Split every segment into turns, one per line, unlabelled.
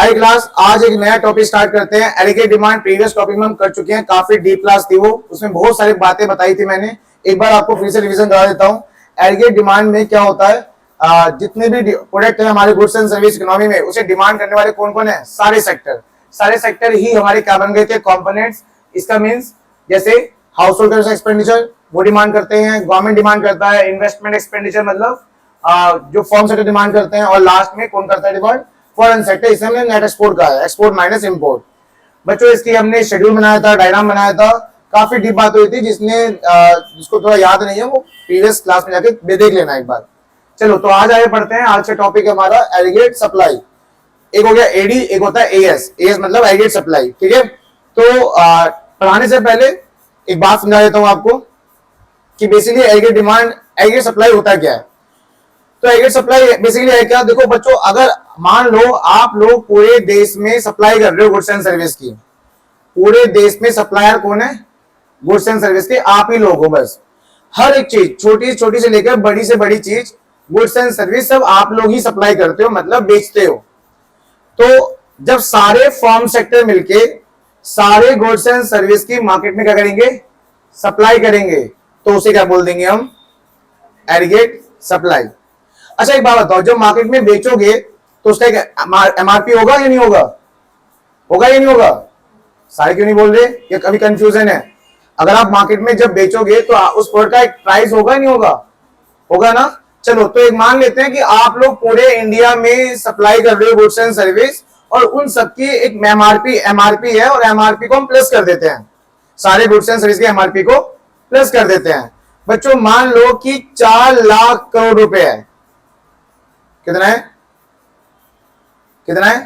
High class, आज एक नया टॉपिक स्टार्ट करते हैं। एग्रीगेट डिमांड प्रीवियस टॉपिक में हम कर चुके हैं, काफी डीप क्लास थी वो, उसमें बहुत सारी बातें बताई थी मैंने। एक बार आपको फिर से रिवीजन करा देता हूँ। एग्रीगेट डिमांड में क्या होता है, जितने भी प्रोडक्ट है हमारे गुड्स एंड सर्विस इकोनॉमी में, उसे डिमांड करने वाले कौन कौन है? सारे सेक्टर ही हमारे क्या बन गए थे? कंपोनेंट्स। इसका मीन्स जैसे हाउस होल्ड एक्सपेंडिचर वो डिमांड करते हैं, गवर्नमेंट डिमांड करता है, इन्वेस्टमेंट एक्सपेंडिचर मतलब जो फॉर्म सेक्टर डिमांड करते हैं, और लास्ट में कौन करता है डिमांड? Foreign sector. इसमें हमने नेट एक्सपोर्ट का है, एक्सपोर्ट माइनस इंपोर्ट। बच्चों इसकी हमने शेड्यूल बनाया था, डायग्राम बनाया था, काफी डीप बात हुई थी। जिसको थोड़ा याद नहीं है वो प्रीवियस क्लास में जाके देख लेना एक बार। चलो तो आज आगे पढ़ते हैं। आज का टॉपिक हमारा एग्रीगेट सप्लाई। एक हो गया एडी, एक होता है एएस। एएस मतलब एग्रीगेट सप्लाई, ठीक है। तो पढ़ाने से पहले एक बात समझा देता हूं आपको कि basically aggregate demand, aggregate supply होता क्या है। तो एग्रीगेट सप्लाई बेसिकली है क्या? देखो बच्चों, अगर मान लो आप लोग पूरे देश में सप्लाई कर रहे हो गुड्स एंड सर्विस की, पूरे देश में सप्लायर कौन है? गुड्स एंड सर्विस के आप ही लोग हो। बस हर एक चीज, छोटी छोटी से लेकर बड़ी से बड़ी चीज, गुड्स एंड सर्विस सब आप लोग ही सप्लाई करते हो, मतलब बेचते हो। तो जब सारे फॉर्म सेक्टर मिलके सारे गुड्स एंड सर्विस की मार्केट में क्या करेंगे? सप्लाई करेंगे, तो उसे क्या बोल देंगे हम? Aggregate supply. अच्छा एक बात बताओ, जब मार्केट में बेचोगे तो उसका एमआरपी होगा या नहीं होगा? होगा या नहीं होगा? सारे क्यों नहीं बोल रहे? ये कभी कंफ्यूजन है। अगर आप मार्केट में जब बेचोगे तो उस प्रोडक्ट का एक प्राइस होगा या नहीं होगा? होगा ना। चलो तो एक मान लेते हैं कि आप लोग पूरे इंडिया में सप्लाई कर रहे हो गुड्स एंड सर्विस, और उन सबकी एक एमआरपी है, और एमआरपी को हम प्लस कर देते हैं, सारे गुड्स एंड सर्विस के एमआरपी को प्लस कर देते हैं। बच्चों मान लो कि 4 लाख करोड़ रुपए है। कितना है? कितना है?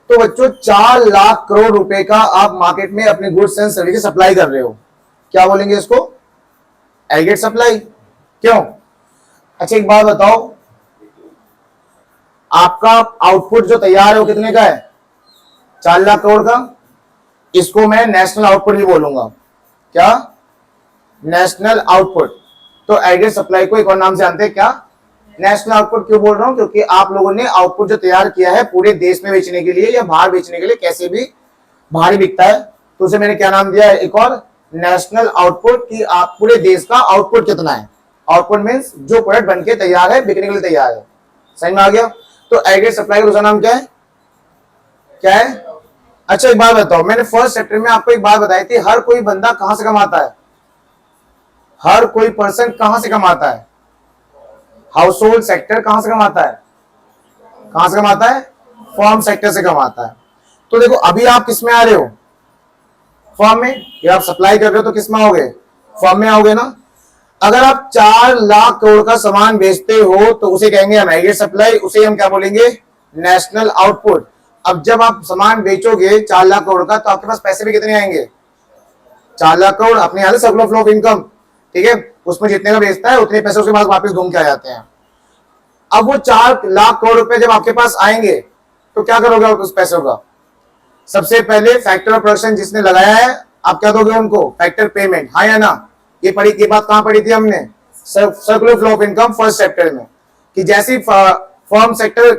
तो बच्चों 4 लाख करोड़ रुपए का आप मार्केट में अपने गुड्स एंड सर्विस सप्लाई कर रहे हो। क्या बोलेंगे इसको? Aggregate supply. क्यों? अच्छा एक बात बताओ, आपका आउटपुट जो तैयार है वो कितने का है? 4 लाख करोड़ का। इसको मैं नेशनल आउटपुट भी बोलूंगा। क्या? National output. तो एग्रीगेट सप्लाई को एक और नाम से जानते हैं, क्या? National output. क्यों बोल रहा हूं? क्योंकि आप लोगों ने आउटपुट जो तैयार किया है पूरे देश में बेचने के लिए या बाहर बेचने के लिए, कैसे भी बाहर ही बिकता है, तो उसे मैंने क्या नाम दिया है? एक और नेशनल आउटपुट। कि आप पूरे देश का आउटपुट कितना है। आउटपुट मींस जो प्रोडक्ट बनके तैयार है, बिकने के लिए तैयार है। समझ में आ गया? तो एग्रीगेट सप्लाई का दूसरा नाम क्या है? क्या है? अच्छा एक बात बताओ, मैंने फर्स्ट चैप्टर में आपको एक बात बताई थी, हर कोई बंदा कहां से कमाता है? हर कोई पर्सन कहां से कमाता है? हाउस होल्ड सेक्टर कहां से कमाता है? कहां से कमाता है? फॉर्म सेक्टर से कमाता है। तो देखो अभी आप किस में आ रहे हो? फॉर्म में। या आप सप्लाई कर रहे हो तो किस में आओगे? फॉर्म में आओगे ना। अगर आप 4 लाख करोड़ का सामान बेचते हो तो उसे कहेंगे हम एग्रीगेट सप्लाई, उसे हम क्या बोलेंगे? National output. अब जब आप सामान बेचोगे 4 लाख करोड़ का, तो आपके पास पैसे भी कितने आएंगे? 4 लाख करोड़। अपने यहां से सर्कुलर फ्लो ऑफ इनकम, ठीक है, उसमें जितने का बेचता है उतने पैसे उसके पास वापस घूम के आ जाते हैं। अब वो 4 लाख करोड़ रुपए जब आपके पास आएंगे तो क्या करोगे उस पैसों का? सबसे पहले फैक्टर ऑफ प्रोडक्शन जिसने लगाया है, आप क्या दोगे उनको? Factor payment. हाँ या ना? ये बात कहां पढ़ी थी हमने? Circular flow of income first chapter में। कि जैसी फॉर्म सेक्टर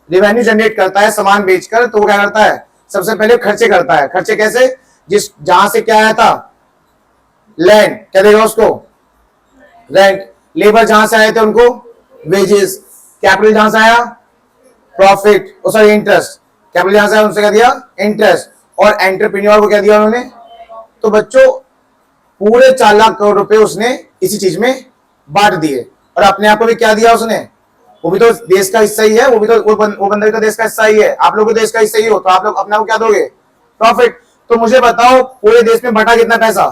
रेवेन्यू जनरेट करता है सामान बेचकर, तो वो क्या करता है? सबसे पहले खर्चे करता है। खर्चे कैसे? जहां से क्या आया था? लैंड, क्या देगा उसको? रेंट। लेबर जहां से आए थे उनको वेजेस। कैपिटल जहां से आया? Profit, sorry interest. कैपिटल जहां से आया उनसे क्या दिया? इंटरेस्ट। और एंटरप्रेन्योर को क्या दिया उन्होंने? तो बच्चों पूरे 4 लाख करोड़ रुपए उसने इसी चीज में बांट दिए, और अपने आप को भी क्या दिया उसने? वो भी तो देश का हिस्सा ही है, वो भी तो वो बंदा भी तो देश का हिस्सा ही है। आप लोग भी देश का हिस्सा ही हो, तो आप लोग अपने को क्या दोगे? प्रॉफिट। तो मुझे बताओ पूरे देश में बटा कितना पैसा?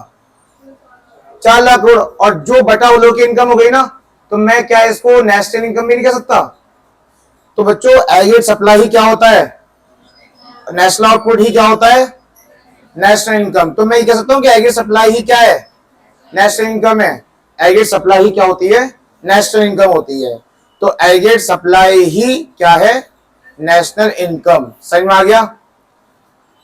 4 लाख करोड़। और जो बटा वो लोग की इनकम हो गई ना, तो मैं क्या इसको नेशनल इनकम भी नहीं कह सकता? तो बच्चों एग्रीगेट सप्लाई ही क्या होता है? नेशनल आउटपुट ही क्या होता है? National income. तो मैं ये कह सकता हूं कि एग्रीगेट सप्लाई ही क्या है? नेशनल इनकम है। एग्रीगेट सप्लाई ही क्या होती है? नेशनल इनकम होती है। तो एग्रीगेट सप्लाई ही क्या है? National income. समझ में आ गया?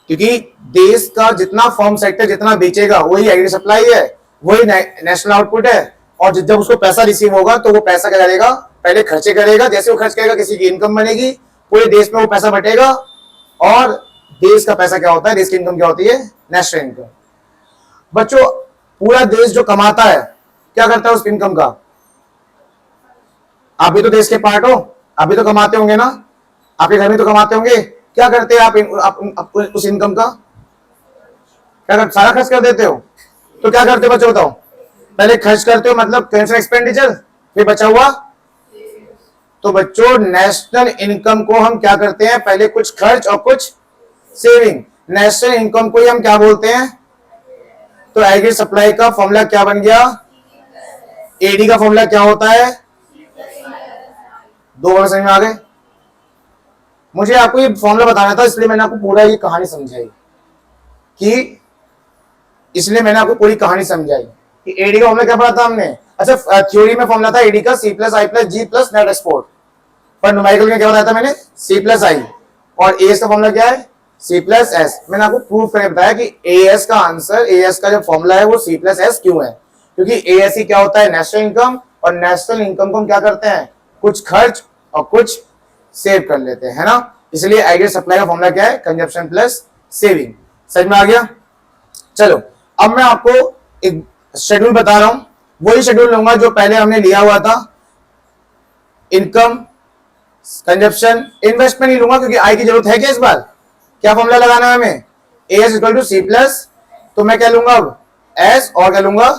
क्योंकि देश का जितना फॉर्म सेक्टर जितना बेचेगा वही एग्रीगेट सप्लाई है, वही नेशनल आउटपुट है। और जब उसको पैसा रिसीव होगा तो वो पैसा क्या करेगा? पहले खर्चे करेगा। जैसे वो खर्च करेगा किसी की इनकम बनेगी, पूरे देश में वो पैसा बटेगा, और देश का पैसा क्या होता है, देश की इनकम क्या होती है, नेशनल इनकम। बच्चों पूरा देश जो कमाता है क्या करता है उस इनकम का? आप भी तो देश के पार्ट हो, आप भी तो कमाते होंगे ना, आपके घर में तो कमाते होंगे। क्या करते हैं आप उस इनकम का? क्या करते? सारा खर्च कर देते हो। तो क्या करते हो बच्चों बताओ? पहले खर्च करते हो, मतलब कैंसल एक्सपेंडिचर, फिर बचा हुआ। तो बच्चों नेशनल इनकम को हम क्या करते हैं, पहले कुछ खर्च और कुछ सेविंग। नेशनल इनकम को ही हम क्या बोलते हैं? तो एग्रीगेट सप्लाई का फॉर्मूला क्या बन गया? एडी का फॉर्मूला क्या होता है? दो बार समझ में आ गए? मुझे आपको ये फॉर्मूला बताना था, इसलिए मैंने आपको पूरा ये कहानी समझाई कि इसलिए मैंने आपको पूरी कहानी समझाई कि एडी का फॉर्मूला क्या पढ़ा था हमने। अच्छा थ्योरी में फॉर्मूला था एडी का सी प्लस आई प्लस जी प्लस नेट एक्सपोर्ट, पर न्यूमेरिकल में क्या बताया था मैंने? सी प्लस आई, और एएस का फॉर्मूला क्या है? C plus S. मैंने आपको प्रूफ करके बताया कि एएस का आंसर, एएस का जो फॉर्मूला है वो सी प्लस एस क्यों है, क्योंकि एएस ही क्या होता है? नेशनल इनकम, और नेशनल इनकम को हम क्या करते हैं? कुछ खर्च और कुछ सेव कर लेते हैं, है ना। इसलिए एग्रीगेट सप्लाई का फॉर्मूला क्या है? Consumption plus saving. समझ में आ गया? चलो अब मैं आपको एक शेड्यूल बता रहा हूं, वही शेड्यूल लूंगा जो पहले हमने लिया हुआ था। इनकम, कंजप्शन, इन्वेस्टमेंट नहीं लूंगा क्योंकि आई की जरूरत है क्या इस बार? क्या फॉर्मूला लगाना है हमें? AS equal to C plus, तो मैं क्या लूंगा अब? एस, और क्या लूंगा?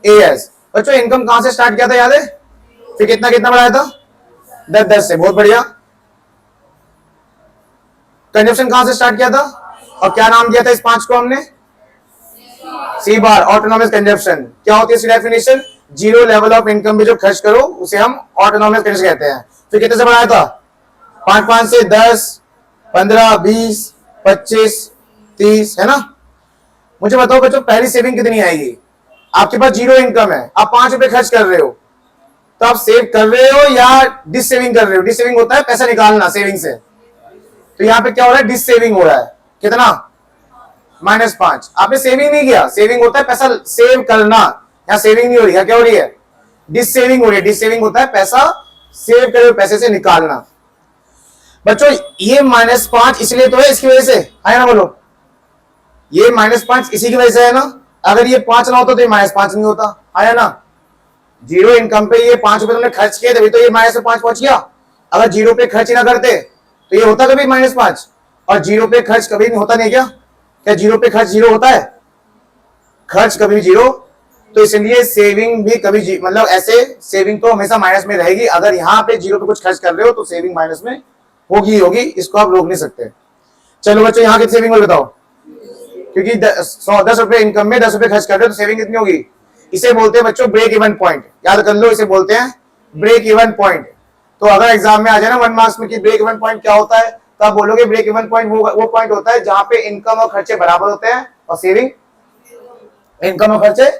एएस। बच्चों इनकम कहां से स्टार्ट किया था याद है? फिर कितना कितना बढ़ाया था? 10 से, बहुत बढ़िया। कंजप्शन कहां से स्टार्ट किया था और क्या नाम दिया था इस 5 को हमने? सी बार, ऑटोनॉमस कंजप्शन। क्या होती है इसकी definition? Zero level of income में जो खर्च करो उसे हम ऑटोनॉमस कंजप्शन कहते हैं। फिर कितने से बढ़ाया था? 5 से 10, 15, 20, 25, 30, है ना। मुझे बताओ बच्चों पहली सेविंग कितनी आएगी? आपके पास जीरो इनकम है, आप 5 रुपए खर्च कर रहे हो, तो आप सेव कर रहे हो या डिस सेविंग कर रहे हो? डिस सेविंग होता है पैसा निकालना सेविंग से, तो यहाँ पे क्या हो रहा है? डिस सेविंग हो रहा है। कितना? -5। आपने सेविंग नहीं किया, सेविंग होता है पैसा सेव करना, यहाँ सेविंग नहीं हो रही है, क्या हो रही है? डिस सेविंग हो रही है। डिस सेविंग होता है पैसा सेव करे हुए पैसे से निकालना। बच्चों ये -5 इसलिए तो है, इसकी वजह से है ना, बोलो। ये -5 इसी की वजह से है ना, अगर ये 5 ना होता तो ये -5 नहीं होता, है ना। जीरो इनकम पे ये 5 रुपए तुमने खर्च किए तभी तो ये -5 पहुंच गया। अगर जीरो पे खर्च ही ना करते तो ये होता कभी -5, और जीरो पे खर्च कभी नहीं होता नहीं क्या? क्या जीरो पे खर्च जीरो होता है? खर्च कभी जीरो, तो इसलिए सेविंग भी कभी मतलब ऐसे सेविंग तो हमेशा माइनस में रहेगी। अगर यहाँ पे जीरो पे कुछ खर्च कर रहे हो तो सेविंग माइनस में होगी होगी, इसको आप रोक नहीं सकते। चलो बच्चों यहाँ की सेविंग को बताओ, क्योंकि 10 रुपए इनकम में 10 रुपए खर्च कर रहे हो तो सेविंग कितनी होगी? इसे बोलते हैं बच्चों ब्रेक इवन पॉइंट, याद कर लो, इसे बोलते हैं ब्रेक इवन पॉइंट। तो अगर एग्जाम में आ जाए ना 1 मार्क्स में कि ब्रेक इवन पॉइंट क्या होता है, तो आप बोलोगे ब्रेक इवन पॉइंट वो पॉइंट होता है जहां पे इनकम और खर्चे बराबर होते हैं और सेविंग, इनकम और खर्चे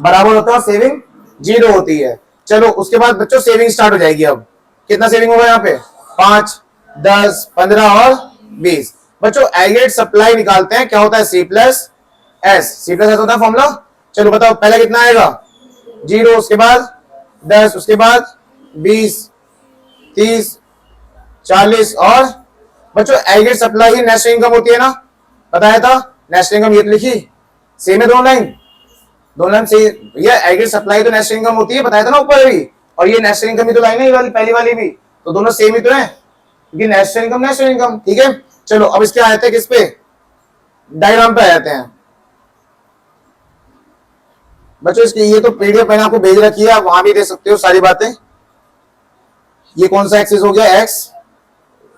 बराबर होते हैं और सेविंग जीरो होती है। चलो उसके बाद बच्चों सेविंग स्टार्ट हो जाएगी। अब कितना सेविंग होगा यहाँ पे? 5, 10, 15 और 20। बच्चों एग्रीगेट सप्लाई निकालते हैं, क्या होता है? C plus S. C plus S होता है फॉर्मूला। चलो बताओ पहले कितना आएगा? 0, उसके बाद 10, उसके बाद 20, 30, 40, और बच्चों एग्रीगेट सप्लाई ही नेशनल इनकम होती है ना, बताया था। नेशनल इनकम ये लिखी, सेम है दोनों लाइन से। ये एग्रीगेट सप्लाई तो नेशनल इनकम होती है, बताया था ना ऊपर भी, और ये नेशनल इनकम ही तो लाइन है, ये वाली पहली वाली भी, तो दोनों सेम ही तो है, क्योंकि नेशनल इनकम। ठीक है चलो अब इसके आते हैं किस पे? डायग्राम पे आ जाते हैं बच्चों। इसकी ये तो पीडीएफ मैंने आपको भेज रखी है, आप वहां भी देख सकते हो सारी बातें। ये कौन सा एक्सिस हो गया? X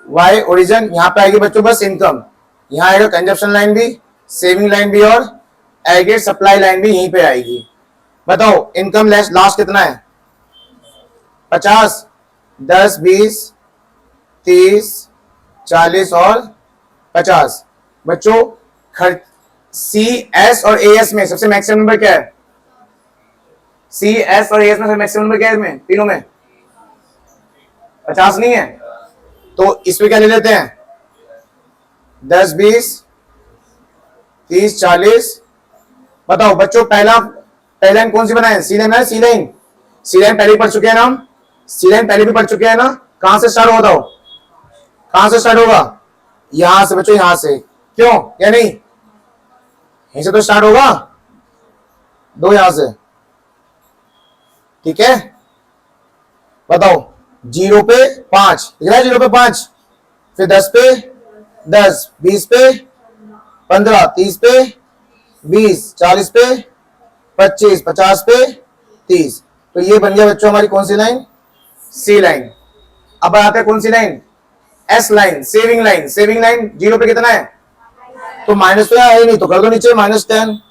Y origin. यहाँ पे आएगी बच्चों बस इनकम, यहाँ आएगा कंजप्शन लाइन भी, सेविंग लाइन भी, और एग्रीगेट सप्लाई लाइन भी यहीं पे आएगी। बताओ इनकम लास्ट कितना है? 50, 10, 20, 30, 40 और 50। बच्चों खर्च सी एस और ए एस में सबसे मैक्सिमम नंबर क्या है? सी एस और ए एस में मैक्सिमम नंबर क्या है इसमें तीनों में? 50 नहीं है, तो इसमें क्या ले लेते हैं? 10, 20, 30, 40। बताओ बच्चों पहला लाइन कौन सी बनाए? सी लाइन है, सी लाइन पहले पढ़ चुके हैं ना हम, सी लाइन पहले भी पढ़ चुके हैं ना। कहां से स्टार्ट होता हो? कहां से स्टार्ट होगा? यहां से बच्चों, यहां से। क्यों या नहीं? यहीं से तो स्टार्ट होगा, दो यहां से, ठीक है। बताओ, 0 पे 5 दिख रहा है, 0 पे 5, फिर 10 पे 10, 20 पे 15, 30 पे 20, 40 पे 25, 50 पे 30। तो ये बन गया बच्चों हमारी कौन सी लाइन? सी लाइन। अब आते हैं कौन सी line? S line, saving line. Saving line 0 पे कितना है? तो माइनस तो है ही नहीं, तो कर दो नीचे -10।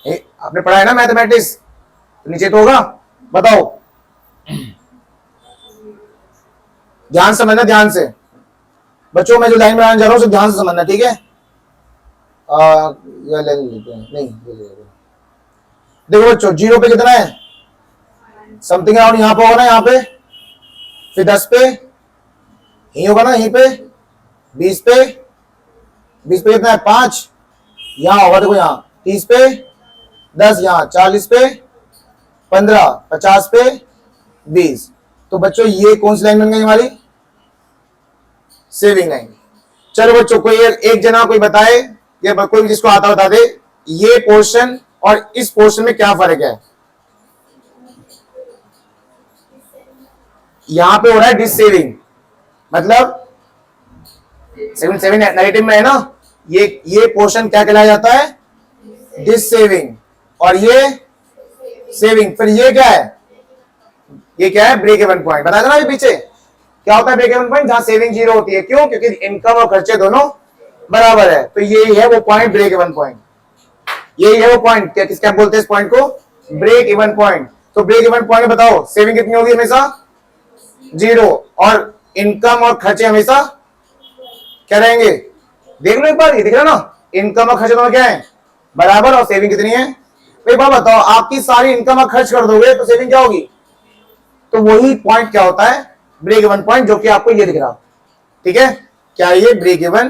आपने पढ़ा है ना मैथमेटिक्स, तो नीचे तो होगा। बताओ, ध्यान से समझना, ध्यान से बच्चों। मैं जो लाइन बनाने जा रहा हूं उसे ध्यान से समझना, ठीक है। ये ले लेते हैं, नहीं देखो बच्चों, 0 पे कितना है? समथिंग अराउंड यहां पे होगा ना, यहां पे, फिर 10 पे यही होगा ना, यहीं पे 20 पे कितना है? 5 यहां होगा, देखो यहां 30 पे 10, यहां 40 पे 15, 50 पे 20। तो बच्चों ये कौन सी लाइन बन गई हमारी? Saving line. चलो बच्चों, कोई एक जना कोई बताए, या कोई भी जिसको आता बता दे, ये पोर्शन और इस पोर्शन में क्या फर्क है? यहां पे हो रहा है डिस सेविंग, मतलब 7 नेगेटिव में है ना, ये पोर्शन क्या कहलाया जाता है? Dissaving. और ये सेविंग। फिर ये क्या है? ये क्या है? Break even point. बताया था ना अभी पीछे, क्या होता है ब्रेक इवन पॉइंट? जहां सेविंग 0 होती है। क्यों? क्योंकि इनकम और खर्चे दोनों बराबर है। तो यही है वो पॉइंट, ब्रेक इवन पॉइंट। यही है वो पॉइंट, क्या किसका बोलते हैं इस पॉइंट को? Break even point. तो ब्रेक इवन पॉइंट बताओ, सेविंग कितनी होगी? हमेशा 0, और इनकम और खर्चे हमेशा क्या रहेंगे? देख लो एक बार, ये दिख रहा ना, इनकम और खर्चे दोनों क्या है? बराबर। और सेविंग कितनी है? एक बार बताओ, आपकी सारी इनकम और खर्च कर दोगे तो सेविंग क्या होगी? तो वही पॉइंट क्या होता है? ब्रेक इवन पॉइंट, जो कि आपको ये दिख रहा, ठीक है। क्या ये ब्रेक इवन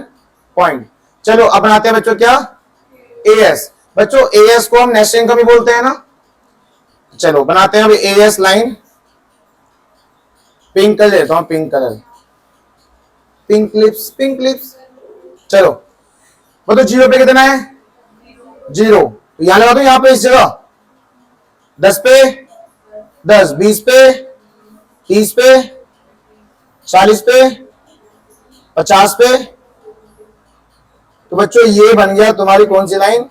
पॉइंट? चलो अब बनाते हैं बच्चों क्या? एएस। बच्चों एएस को हम नेशनल इनकम भी बोलते हैं ना। चलो बनाते हैं अभी एएस लाइन। पिंक कलर देता हूं, pink colour, pink clips, pink clips. चलो बताओ, 0 पे कितना है? 0। तो यहां लगा दो, यहां पे इस जगह 10 पे 10, 20 पे 30 पे 40 पे 50 पे। तो बच्चों ये बन गया तुम्हारी कौन सी लाइन?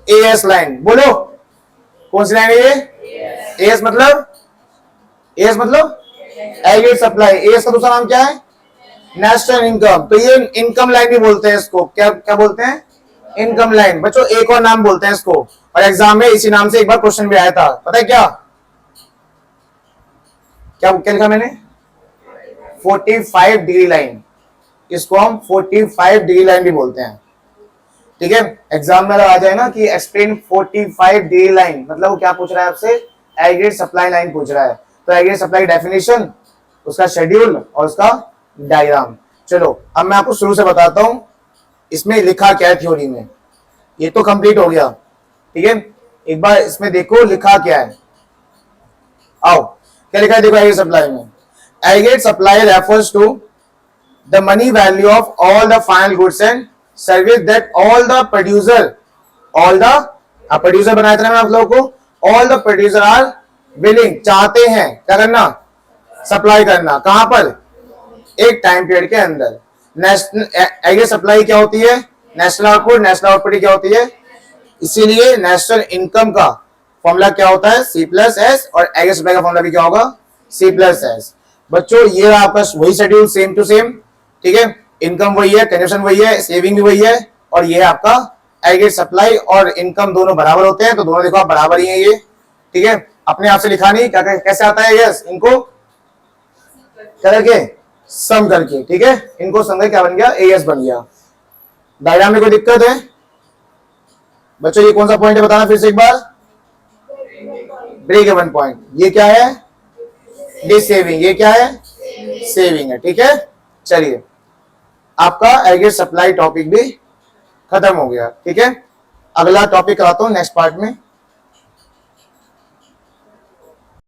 As line. बोलो कौन सी लाइन है ये? एएस मतलब, एएस मतलब एग्रीगेट सप्लाई। एएस का दूसरा नाम क्या है? National income. तो ये इनकम लाइन भी बोलते हैं इसको। क्या क्या बोलते हैं? Income line. बच्चों एक और नाम बोलते हैं इसको, और एग्जाम में इसी नाम से एक बार क्वेश्चन भी आया था। पता है क्या क्या क्या लिखा मैंने? 45 डिग्री लाइन। इसको हम 45 डिग्री लाइन भी बोलते हैं, ठीक है। एग्जाम में आ जाए ना कि एक्सप्लेन 45 डिग्री लाइन, मतलब वो क्या पूछ रहा है आपसे? एग्रीगेट सप्लाई लाइन पूछ रहा है। तो एग्रीगेट सप्लाई डेफिनेशन, उसका शेड्यूल और उसका डायग्राम। चलो अब मैं आपको शुरू से बताता हूं इसमें लिखा क्या है थ्योरी में। ये तो कंप्लीट हो गया, ठीक है। एक बार इसमें देखो लिखा क्या है। आओ क्या लिखा है देखो एग्रीगेट सप्लाई में। Aggregate supply refers to the money value of all the final goods and service that all the producer, all the producer बनाया था मैं आप लोगों को, all the producer are willing, चाहते हैं क्या करना? सप्लाई करना। कहां पर? एक टाइम पीरियड के अंदर। नेशनल एग्रीगेट सप्लाई क्या होती है? National output. नेशनल आउटपुट क्या होती है? इसीलिए नेशनल इनकम का फॉर्मूला क्या होता है? C+S। और एग्रीगेट सप्लाई का फॉर्मूला भी क्या होगा? C+S। बच्चों ये आपका वही शेड्यूल, सेम टू सेम, ठीक है। इनकम वही है, कंजम्पशन वही है, सेविंग भी वही है, और ये आपका एग्रीगेट सप्लाई और इनकम दोनों बराबर होते हैं। तो दोनों देखो आप बराबर ही है ये, ठीक है। अपने आप से लिखा नहीं, क्या कैसे आता है? यस, इनको करके सम करके, ठीक है। इनको सम करके क्या बन गया? एएस बन गया। डायग्राम में कोई दिक्कत है बच्चों? ये कौन सा पॉइंट है बताना फिर से एक बार? Break even point. ये क्या है? Dissaving. ये क्या है? सेविंग है, ठीक है। चलिए आपका एग्रीगेट सप्लाई टॉपिक भी खत्म हो गया, ठीक है। अगला टॉपिक कराता हूं नेक्स्ट पार्ट में।